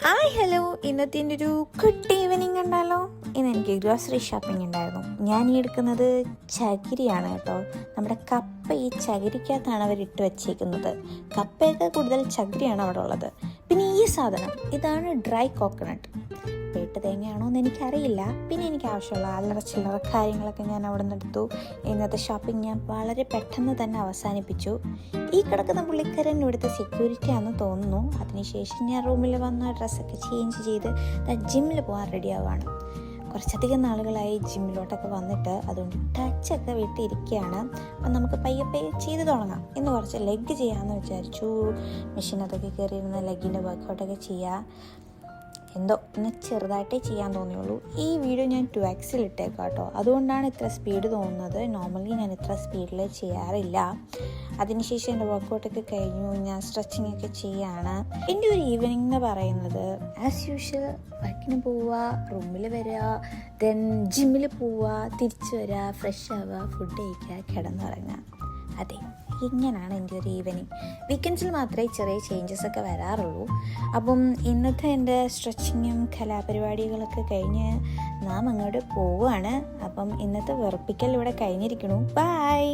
Hi hello, ഇന്നത്തെ എൻ്റെ ഒരു ഗുഡ് ഈവനിങ് ഉണ്ടല്ലോ. ഇന്ന് എനിക്ക് ഗ്രോസറി ഷോപ്പിംഗ് ഉണ്ടായിരുന്നു. ഞാൻ ഈ എടുക്കുന്നത് ചകിരിയാണ് കേട്ടോ. നമ്മുടെ കപ്പ ഈ ചകിരിക്കകത്താണ് അവർ ഇട്ട് വെച്ചേക്കുന്നത്. കപ്പയൊക്കെ കൂടുതൽ ചകിരിയാണ് അവിടെ ഉള്ളത്. പിന്നെ ഈ സാധനം ഇതാണ് ഡ്രൈ കോക്കനട്ട്. പേട്ട് തേങ്ങയാണോ എന്ന് എനിക്കറിയില്ല. പിന്നെ എനിക്ക് ആവശ്യമുള്ള അല്ലറ ചില്ലറ കാര്യങ്ങളൊക്കെ ഞാൻ അവിടെ നിന്ന് എടുത്തു. ഇന്നത്തെ ഷോപ്പിംഗ് ഞാൻ വളരെ പെട്ടെന്ന് തന്നെ അവസാനിപ്പിച്ചു. ഈ കിടക്കുന്ന പുള്ളിക്കാരൻ ഇവിടുത്തെ സെക്യൂരിറ്റി ആണെന്ന് തോന്നുന്നു. അതിനുശേഷം ഞാൻ റൂമിൽ വന്ന് ഡ്രസ്സൊക്കെ ചേഞ്ച് ചെയ്ത് ജിമ്മിൽ പോകാൻ റെഡിയാവുകയാണ്. കുറച്ചധികം നാളുകളായി ജിമ്മിലോട്ടൊക്കെ വന്നിട്ട്, അതുകൊണ്ട് ടച്ചൊക്കെ വിട്ടിരിക്കുകയാണ്. അപ്പം നമുക്ക് പയ്യെ ചെയ്ത് തുടങ്ങാം. ഇന്ന് കുറച്ച് ലെഗ് ചെയ്യാമെന്ന് വിചാരിച്ചു. മെഷീനകത്തൊക്കെ കയറിയിരുന്ന ലെഗിൻ്റെ വർക്കൗട്ടൊക്കെ ചെയ്യാം. എന്തോ ഇന്ന് ചെറുതായിട്ടേ ചെയ്യാൻ തോന്നിയുള്ളൂ. ഈ വീഡിയോ ഞാൻ 2x ഇട്ടേക്കാം കേട്ടോ. അതുകൊണ്ടാണ് ഇത്ര സ്പീഡ് തോന്നുന്നത്. നോർമലി ഞാൻ ഇത്ര സ്പീഡിൽ ചെയ്യാറില്ല. അതിനുശേഷം എൻ്റെ വർക്കൗട്ടൊക്കെ കഴിഞ്ഞു. ഞാൻ സ്ട്രെച്ചിങ് ഒക്കെ ചെയ്യാണ്. എൻ്റെ ഒരു ഈവനിങ് എന്ന് പറയുന്നത് ആസ് യൂഷ്വൽ വർക്കിന് പോവുക, റൂമിൽ വരിക, ദെൻ ജിമ്മിൽ പോവുക, തിരിച്ചു വരിക, ഫ്രഷ് ആവുക, ഫുഡ് കഴിക്കുക, കിടന്നുറങ്ങുക. അതെ, ഇങ്ങനെയാണ് എൻ്റെ ഒരു ഈവനിങ്. വീക്കെൻഡ്സിൽ മാത്രമേ ചെറിയ ചേഞ്ചസ് ഒക്കെ വരാറുള്ളൂ. അപ്പം ഇന്നത്തെ എൻ്റെ സ്ട്രെച്ചിങ്ങും കലാപരിപാടികളൊക്കെ കഴിഞ്ഞ് നാം അങ്ങോട്ട് പോവുകയാണ്. അപ്പം ഇന്നത്തെ വെറുപ്പിക്കൽ ഇവിടെ കഴിഞ്ഞിരിക്കണു. ബൈ.